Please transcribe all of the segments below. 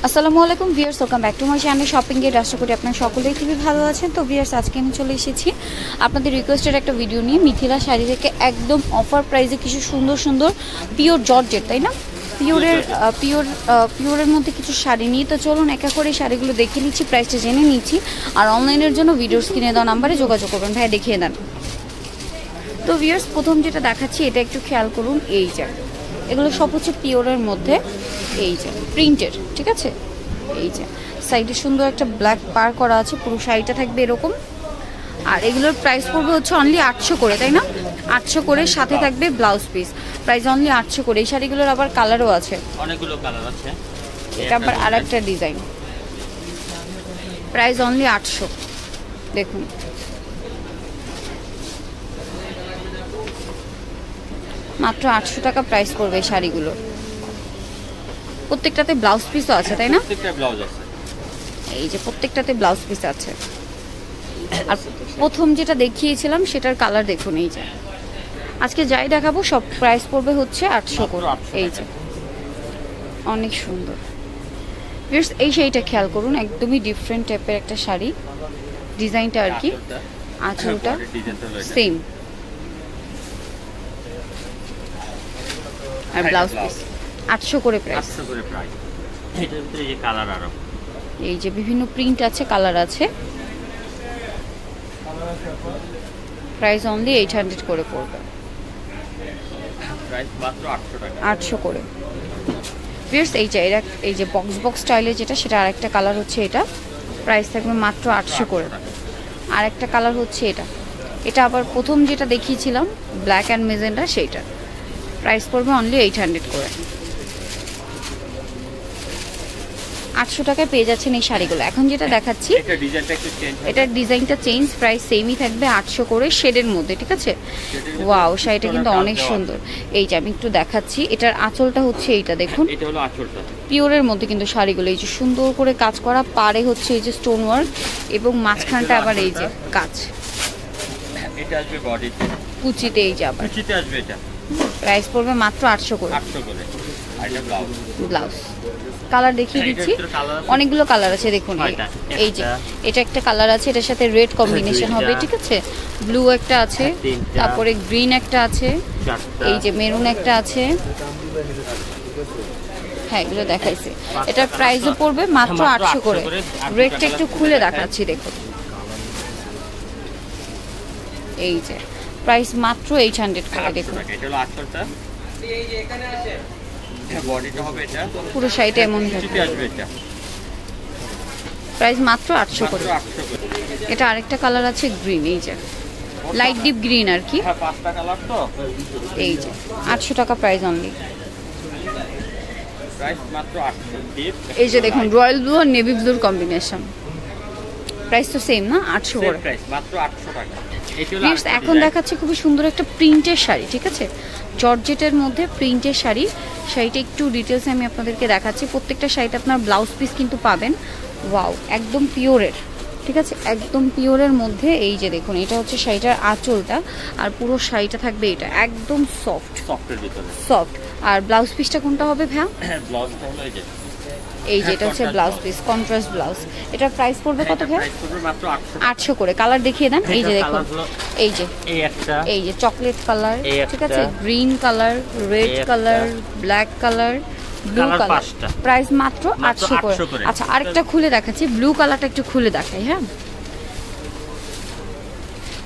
আসসালামু আলাইকুম viewers, welcome back to my channel shopping gate. আশা করি আপনারা সকলেই খুবই ভালো আছেন। তো ভিউয়ার্স, আজকে আমি চলে এসেছি আপনাদের রিকোয়েস্টের একটা ভিডিও নিয়ে মিথিলা শাড়ি থেকে একদম অফার প্রাইসে কিছু সুন্দর সুন্দর পিওর জর্জেট, তাই না, পিওরের মধ্যে কিছু শাড়ি নিয়ে। তো চলুন একা করে শাড়িগুলো দেখে নিচ্ছি, প্রাইসটা জেনে নিচ্ছি। আর অনলাইনের জন্য ভিডিওর স্ক্রিনে দেওয়া নাম্বারে যোগাযোগ করবেন। ভাই দেখিয়ে দেন। তো ভিউয়ার্স, প্রথম যেটা দেখাচ্ছি এটা একটু খেয়াল করুন। এই যে এগুলো সব হচ্ছে পিওরের মধ্যে, এই যে প্রিন্টের, ঠিক আছে। এই যে সাইডে সুন্দর একটা ব্ল্যাক পার করা আছে, পুরো শাড়িটা থাকবে এরকম। আর এগুলোর প্রাইস পড়বে হচ্ছে অনলি 800 করে, তাই না, 800 করে। সাথে থাকবে ব্লাউজ পিস, প্রাইস অনলি 800 করে। এই শাড়িগুলোর আবার কালারও আছে, অনেকগুলো কালার আছে। এটা আবার আরেকটা ডিজাইন, প্রাইস অনলি 800। দেখুন মাত্র 800 টাকা প্রাইস পড়বে এই শাড়িগুলো। প্রত্যেকটাতে ব্লাউজ পিসও আছে, তাই না, প্রত্যেকটা ব্লাউজ আছে। এই যে প্রত্যেকটাতে ব্লাউজ পিস আছে। আর প্রথম যেটা দেখিয়েছিলাম সেটার কালার দেখুন। এই যে আজকে যাই দেখাবো সব প্রাইস পড়বে হচ্ছে 800 করে। এই যে অনেক সুন্দর। এই শাড়িটা খেয়াল করুন, একদমই ডিফারেন্ট টাইপের একটা শাড়ি, ডিজাইনটা আর কি, আঁচলটা সেম। আর ব্লাউজ পিস 800 করে প্রাইস। এটার ভিতরে এই কালার আরো, এই যে বিভিন্ন প্রিন্ট আছে, কালার আছে। প্রাইস অনলি 800 করে পড়বে, প্রাইস মাত্র 800 টাকা, 800 করে। ভিউয়ার্স, এই যে বক্স বক্স স্টাইলে যেটা, সেটা আরেকটা কালার হচ্ছে এটা, প্রাইস থাকবে মাত্র 800 করে। আর একটা কালার হচ্ছে এটা আবার প্রথম যেটা দেখিয়েছিলাম ব্ল্যাক অ্যান্ড মেজেন্ডা, সেইটা প্রাইস পড়বে অনলি 800 করে। 800 টাকায় পেয়ে যাচ্ছেন এই শাড়িগুলো। এখন যেটা দেখাচ্ছি এটার ডিজাইনটা চেঞ্জ, প্রাইস সেমই থাকবে 800 করে, শেডের মধ্যে, ঠিক আছে। ওয়াও, শাড়িটা কিন্তু অনেক সুন্দর। এই যে আমি একটু দেখাচ্ছি, এটার আঁচলটা হচ্ছে এইটা, দেখুন, এটা হলো আঁচলটা। পিওরের মধ্যে কিন্তু শাড়িগুলো এই যে সুন্দর করে কাজ করা, পাড়ে হচ্ছে এই যে স্টোন ওয়ার্ক, এবং মাঝখানটা আবার এই যে কাজ। এটা আসবে বডিতে, কুচিতে, এই যে আবার কুচিতে আসবে। এটা প্রাইস পড়বে মাত্র 800 করে, 800 করে। আর এটা ব্লাউজ, ব্লাউজ কালার দেখিয়ে দিচ্ছি, অনেকগুলো কালার আছে। দেখুন এই যে এটা একটা কালার আছে, এটার সাথে রেড কম্বিনেশন হবে, ঠিক আছে। ব্লু একটা আছে, তারপরে গ্রিন একটা আছে, এই যে মেরুন একটা আছে। হ্যাঁ, এগুলো দেখাইছে। এটার প্রাইসও পড়বে মাত্র 800 করে। রেডটা একটু খুলে দেখাচ্ছি, দেখুন। এই যে প্রাইস মাত্র 800 করে। দেখুন এটা হলো আঁচলটা, বডিটা হবে এটা, পুরো শাড়িটা এমন কুচিতে আসবে। এটা প্রাইস মাত্র 800 করে। এটা আরেকটা কালার আছে গ্রিন, এই যে লাইট ডিপ গ্রিন আর কি। হ্যাঁ, 5টা কালার তো। এই যে 800 টাকা প্রাইস অনলি, প্রাইস মাত্র 800। এই যে দেখুন রয়্যাল ব্লু আর নেভি ব্লুর কম্বিনেশন, প্রাইস তো সেম না, 800 করে, প্রাইস মাত্র 800 টাকা। এখন দেখাচ্ছি খুবই সুন্দর একটা প্রিন্টের শাড়ি, ঠিক আছে, জর্জেটের মধ্যে প্রিন্টের শাড়ি। শাড়িটা একটু ডিটেলসে আমি আপনাদেরকে দেখাচ্ছি। প্রত্যেকটা শাড়িতে আপনার ব্লাউজ পিস কিন্তু পাবেন। ওয়াও, একদম পিওরের, ঠিক আছে, একদম পিওরের মধ্যে। এই যে দেখুন, এটা হচ্ছে শাড়িটার আঁচলটা, আর পুরো শাড়িটা থাকবে এটা একদম সফটের ভিতরে, সফট। আর ব্লাউজ পিসটা কোনটা হবে ভাইয়া? ব্লাউজটা হলো এই যে এটা হচ্ছে ব্লাউজ পিস, কন্ট্রাস্ট ব্লাউজ। এটার প্রাইস পড়বে কত ভাই? প্রাইস পড়বে মাত্র 800 করে। কালার দেখিয়ে দেন। এই যে দেখুন, এই যে চকলেট কালার, ঠিক আছে, green colour, red colour, black colour, blue colour, price মাত্র 800 করে। আচ্ছা, আরেকটা খুলে দেখাচ্ছি, ব্লু কালারটা একটু খুলে দেখাই। হ্যাঁ,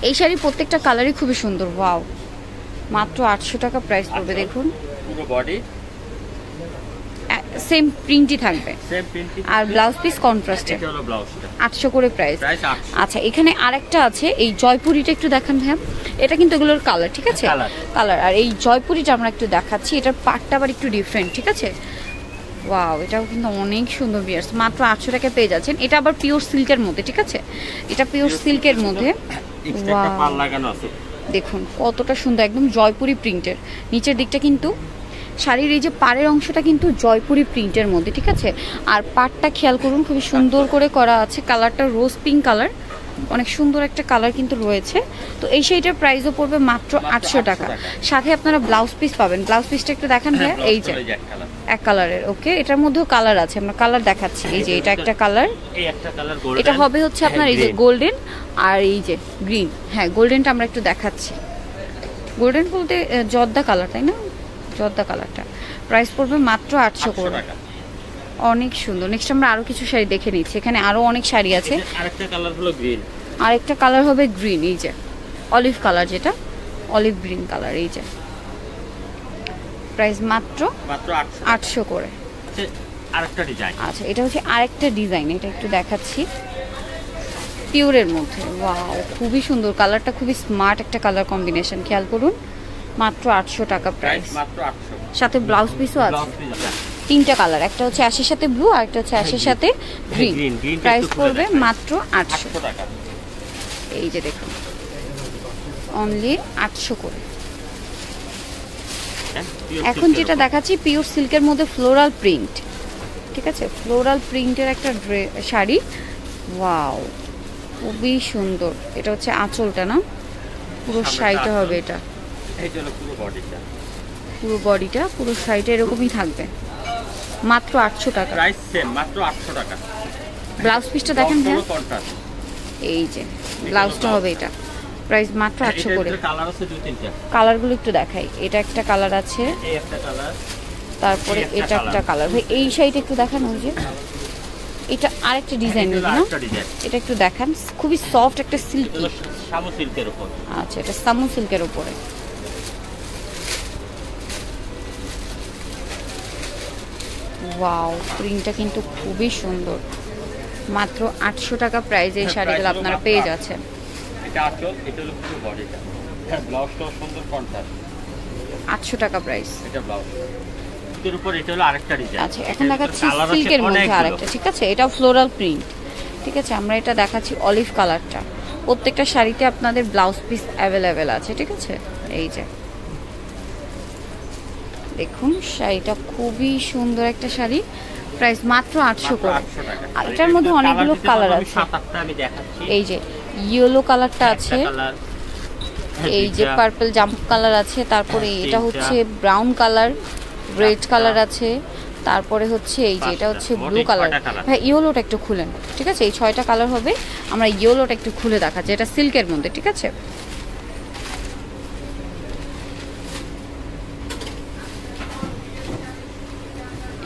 এই শাড়ির প্রত্যেকটা কালারই খুবই সুন্দর। ওয়াও, মাত্র 800 টাকা প্রাইস পড়বে। দেখুন পুরো বডি সেম প্রিন্টই থাকবে, আর ব্লাউজ পিস কন্ট্রাস্টে, 800 করে প্রাইস। আচ্ছা, এখানে আরেকটা আছে, এই জয়পুরিটা একটু দেখান ভাইয়া। এটা কিন্তু এগুলোর কালার, ঠিক আছে, কালার। আর এই জয়পুরিটা আমরা একটু দেখাচ্ছি, এটার পাটটা আবার একটু ডিফারেন্ট, ঠিক আছে। ওয়াও, এটাও কিন্তু অনেক সুন্দর ভিউয়ার্স, মাত্র 800 টাকায় পেয়ে যাচ্ছেন। এটা আবার পিওর সিল্কের মধ্যে, ঠিক আছে, এটা পিওর সিল্কের মধ্যে। দেখুন কতটা সুন্দর, একদম জয়পুরি প্রিন্টের। নিচের দিকটা কিন্তু শাড়ির এই যে পাড়ের অংশটা কিন্তু জয়পুরি প্রিন্টের মধ্যে, ঠিক আছে। আর পাটটা খেয়াল করুন, খুবই সুন্দর করে করা আছে। কালারটা রোজ পিঙ্ক কালার, অনেক সুন্দর একটা কালার কিন্তু রয়েছে। তো এই শাড়িটার প্রাইসও পড়বে মাত্র 800 টাকা। সাথে আপনারা ব্লাউজ পিস পাবেন। ব্লাউজ পিসটা একটু দেখান ভাইয়া। এই যে এক কালারের, ওকে, এটার মধ্যেও কালার আছে, আমরা কালার দেখাচ্ছি। এই যে এটা একটা কালার, এই একটা কালার গোল্ডেন, এটা হবে হচ্ছে আপনার এই যে গোল্ডেন আর এই যে গ্রিন। হ্যাঁ, গোল্ডেনটা আমরা একটু দেখাচ্ছি। গোল্ডেন বলতে জর্দা কালার, তাই না? জর্দা কালারটা প্রাইস পড়বে মাত্র 800 করে। অনেক সুন্দর। নেক্সট আমরা আরো কিছু শাড়ি দেখে নিচ্ছি। এখানে আরো অনেক শাড়ি আছে। আরেকটা কালার হলো গ্রিন, আরেকটা কালার হবে গ্রিন, এই যে অলিভ কালার, যেটা অলিভ গ্রিন কালার। এই যে প্রাইস মাত্র 800 করে। আরেকটা ডিজাইন, আচ্ছা, এটা হচ্ছে আরেকটা ডিজাইন, এটা একটু দেখাচ্ছি। পিওরের মধ্যে, ওয়াও, খুবই সুন্দর কালারটা, খুবই স্মার্ট একটা কালার কম্বিনেশন। খেয়াল করুন, মাত্র 800 টাকা প্রাইস। মাত্র 800। সাথে ব্লাউজ পিসও আছে। তিনটা কালার, একটা হচ্ছে অ্যাশের সাথে ব্লু আর একটা হচ্ছে অ্যাশের সাথে গ্রিন। প্রাইস পড়বে মাত্র 800 টাকা। এই যে দেখুন, অনলি 800 করে। এখন যেটা দেখাচ্ছি পিওর সিল্কের মধ্যে ফ্লোরাল প্রিন্ট, ঠিক আছে? ফ্লোরাল প্রিন্টের একটা শাড়ি, ওয়াও, খুবই সুন্দর। এটা হচ্ছে আঁচলটা, না পুরো শাড়িটা হবে এটা। পুরো বডিটা, পুরো শাড়িটা এরকমই থাকবে। মাত্র 800 টাকা। প্রাইস সেম, মাত্র 800 টাকা। ব্লাউজ পিসটা দেখেন ভাই, এই যে ব্লাউজটা হবে এটা। প্রাইস মাত্র 800 করে। কালার আছে দুই তিনটা, কালারগুলো একটু দেখাই। এটা একটা কালার আছে, এই একটা কালার, তারপরে এটা একটা কালার। ভাই এই শাড়িটা একটু দেখান। ওই যে এটা আরেকটা ডিজাইন, না এটা একটু দেখান। খুবই সফট একটা সিল্কি, সামু সিল্কের উপর। আচ্ছা, এটা সামু সিল্কের উপরে। ওয়াও, প্রিন্টটা কিন্তু খুবই সুন্দর। মাত্র 800 টাকা প্রাইসে এই শাড়িগুলো আপনারা পেয়ে যাচ্ছেন। এটা আঁচল, এটা হলো পুরো বডিটা। হ্যাঁ, ব্লাউজটাও সুন্দর কন্ট্রাস্ট। 800 টাকা প্রাইস। এটা ব্লাউজ, এর উপর এটা হলো আরেকটা ডিজাইন। আচ্ছা, এখন দেখাচ্ছি সিল্কের মধ্যে আরেকটা, ঠিক আছে? এটা ফ্লোরাল প্রিন্ট, ঠিক আছে? আমরা এটা দেখাচ্ছি অলিভ কালারটা। প্রত্যেকটা শাড়িতে আপনাদের ব্লাউজ পিস অ্যাভেলেবেল আছে, ঠিক আছে? এই যে দেখুন, শাড়িটা খুবই সুন্দর একটা শাড়ি। প্রাইস মাত্র 800 করে। আর এটার মধ্যে অনেকগুলো কালার আছে। এই যে ইয়েলো কালারটা আছে, এই যে পার্পল জাম্প কালার আছে, তারপরে এটা হচ্ছে ব্রাউন কালার, রেড কালার আছে, তারপরে হচ্ছে এই যে এটা হচ্ছে ব্লু কালার। হ্যাঁ, ইয়েলোটা একটু খুলেন, ঠিক আছে? এই 6টা কালার হবে। আমরা ইয়েলোটা একটু খুলে দেখাচ্ছি, এটা সিল্কের মধ্যে, ঠিক আছে?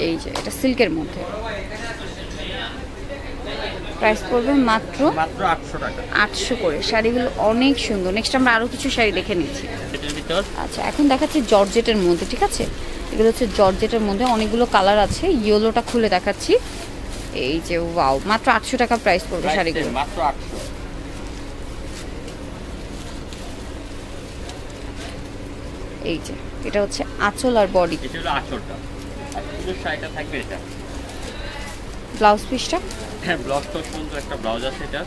এই যে এটা সিল্কের মধ্যে। প্রাইস পড়বে মাত্র 800 টাকা। 800 করে। শাড়িগুলো অনেক সুন্দর। নেক্সট আমরা আরো কিছু শাড়ি দেখে নিচ্ছি। আচ্ছা, এখন দেখাচ্ছি জর্জেটের মধ্যে, ঠিক আছে? এগুলো হচ্ছে জর্জেটের মধ্যে, অনেকগুলো কালার আছে। ইয়েলোটা খুলে দেখাচ্ছি। এই যে ওয়াও, মাত্র 800 টাকা প্রাইস পড়বে শাড়িগুলো। মাত্র 800। এই যে এটা হচ্ছে আঁচল আর বডি। এটা হলো আঁচলটা, আর পুরো শাড়িটা থাকবে এটা। ব্লাউজ পিসটা, হ্যাঁ, ব্লাউজটা সুন্দর একটা ব্লাউজ আছে এটা।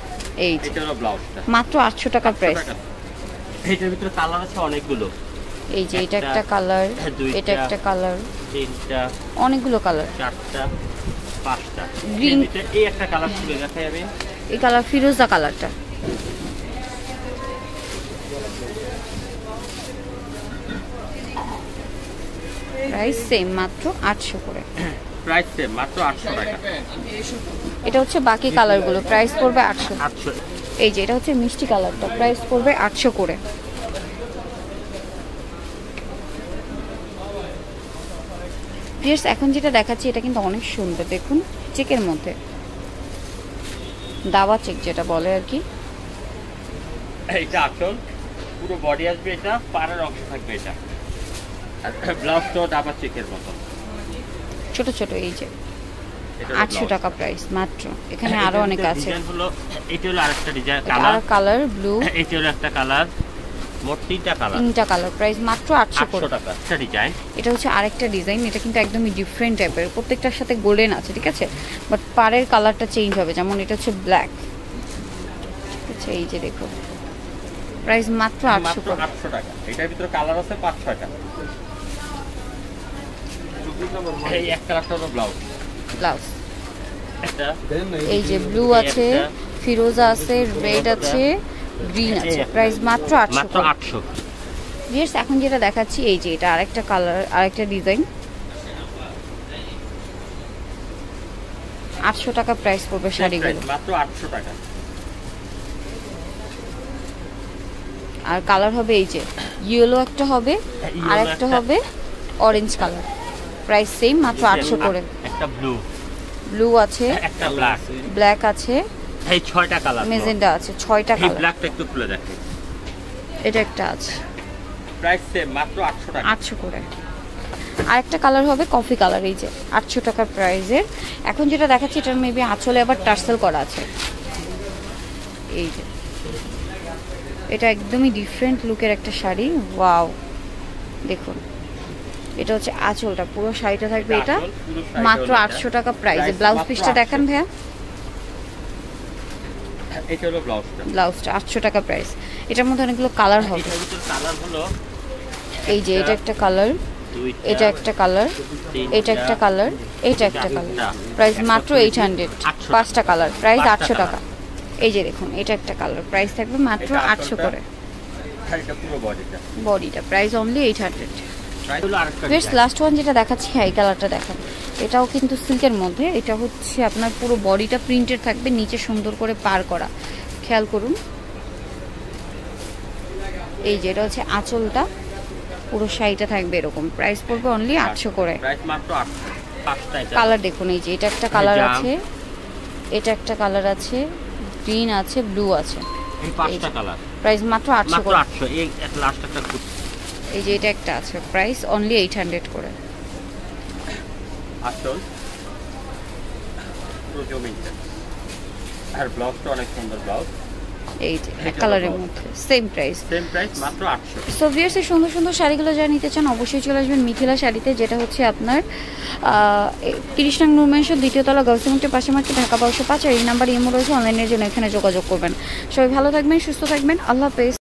এই যে এটা হলো ব্লাউজটা, মাত্র 800 টাকা প্রাইস। এটার ভিতরে কালার আছে অনেকগুলো। এই যে এটা একটা কালার, এটা একটা কালার, তিনটা, অনেকগুলো কালার, চারটা, পাঁচটা। গ্রিন, এই একটা কালার খুলে দেখাই আমি। এই কালার ফিরোজা কালারটা। প্রাইস সেম, মাত্র 800 করে। প্রাইস সেম, মাত্র 800 টাকা। এটা হচ্ছে বাকি কালারগুলো, প্রাইস পড়বে 800। 800। এই যে এটা হচ্ছে মিষ্টি কালারটা, প্রাইস পড়বে 800 করে। ভিউয়ার্স, এখন যেটা দেখাচ্ছি এটা কিন্তু অনেক সুন্দর। দেখুন, চেকের মধ্যে, দাবা চেক যেটা বলে আর কি। এটা আঁচল, পুরো বডি আসবে এটা, পাড়ের অংশ থাকবে এটা। আর ব্লাউজটাও দাবা চেকের মতো ছোট ছোট। এই যে 800 টাকা প্রাইস মাত্র। এখানে আরো অনেক আছে। এটা হলো আরেকটা ডিজাইন, কালার ব্লু। এটা হলো একটা কালার, মোট তিনটা কালার। প্রাইস মাত্র 800 টাকা। একটা ডিজাইন, এটা হচ্ছে আরেকটা ডিজাইন। এটা কিন্তু একদমই ডিফারেন্ট টাইপের, প্রত্যেকটার সাথে গোল্ডেন আছে, ঠিক আছে? বাট পাড়ের কালারটা চেঞ্জ হবে। যেমন এটা হচ্ছে ব্ল্যাক, ঠিক আছে? এই যে দেখো, প্রাইস মাত্র 800 টাকা। এটার ভিতরে কালার আছে 5-6টা। এই একটা হলো ব্লাউজ। এই যে ব্লু আছে, ফিরোজা আছে, রেড আছে, গ্রিন আছে। প্রাইস মাত্র 800 মাত্র 800। ভিউয়ার্স এখন যেটা দেখাচ্ছি এই যে এটা আরেকটা কালার, আরেকটা ডিজাইন। 800 টাকা প্রাইস পড়বে শাড়িগুলো, মাত্র 800 টাকা। আর কালার হবে এই যে ইয়েলো একটা হবে, আর একটা হবে অরেঞ্জ কালার। প্রাইস সেম, মাত্র 800 করে। একটা ব্লু, ব্লু আছে, একটা ব্ল্যাক, ব্ল্যাক আছে, এই 6টা কালার। মেজেন্টা আছে, 6টা এই কালার। ব্ল্যাকটা একটু খুলে দেখেন। এটা একটা আছে, প্রাইস সেম, মাত্র 800 টাকা। 800 করে। আরেকটা কালার হবে কফি কালার, এই যে 800 টাকার প্রাইসের। এখন যেটা দেখাচ্ছি এটার মেবি আঁচলে আবার টার্সেল করা আছে। এই যে এটা একদমই ডিফারেন্ট লুকের একটা শাড়ি। ওয়াও, দেখুন এটা হচ্ছে আঁচলটা, পুরো শাড়িটা থাকবে এটা মাত্র 800 টাকা প্রাইসে। ব্লাউজ পিসটা দেখান ভাইয়া। এটা হলো ব্লাউজটা। ব্লাউজটা 800 টাকা প্রাইস। এটার মধ্যে অনেকগুলো কালার হবে। এটার ভিতর কালার হলো এই যে এটা একটা কালার, দুইটা, এটা একটা কালার, তিনটা, এটা একটা কালার, এটা একটা কালার। প্রাইস মাত্র 800। 800 পাঁচটা কালার, প্রাইস পাঁচটা 800 টাকা। কালার। এই যে দেখুন এটা একটা কালার, প্রাইস থাকবে মাত্র এটা 800 আঁচলটা, করে। শাড়িটা পুরো বডিটা। বডিটা প্রাইস অনলি 800। প্রাইস হলো আরেকটা বেশ ডিজাইন। লাস্ট ওয়ান যেটা দেখাচ্ছি, হ্যাঁ এই কালারটা দেখান। এটাও কিন্তু সিল্কের মধ্যে, এটা হচ্ছে আপনার পুরো বডিটা প্রিন্টেড থাকবে, নিচে সুন্দর করে পার করা। খেয়াল করুন এই যে এটা হচ্ছে আঁচলটা, পুরো শাড়িটা থাকবে এরকম। প্রাইস পড়বে অনলি 800 করে। প্রাইস মাত্র 800। পাঁচটা এটা। কালার দেখুন এই যে এটা একটা কালার জাম। আছে, এটা একটা কালার আছে, গ্রিন আছে, ব্লু আছে। এই পাঁচটা কালার। প্রাইস মাত্র 800 মাত্র করে। 800। এই লাস্ট একটা খুব এই যে এটা একটা আছে, প্রাইস অনলি 800 করে। আসল পুরো জমিনটা। আর ব্লাউজটা অনেক সুন্দর ব্লাউজ। এই যে এটা কালারের হলো মধ্যে সেম প্রাইস। সেম প্রাইস মাত্র 800। সো ভিউয়ার্স এই সুন্দর সুন্দর শাড়িগুলো যারা নিতে চান অবশ্যই চলে আসবেন মিথিলা শাড়িতে, যেটা হচ্ছে আপনার 30 নং নূর ম্যানশন, দ্বিতীয় তলা, গার্লস সেক্টরের পাশে মার্কেট, ঢাকা 1205। আর এই নাম্বার ইমো রয়েছে, অনলাইনের জন্য এখানে যোগাযোগ করবেন। সবাই ভালো থাকবেন, সুস্থ থাকবেন, আল্লাহ হাফেজ।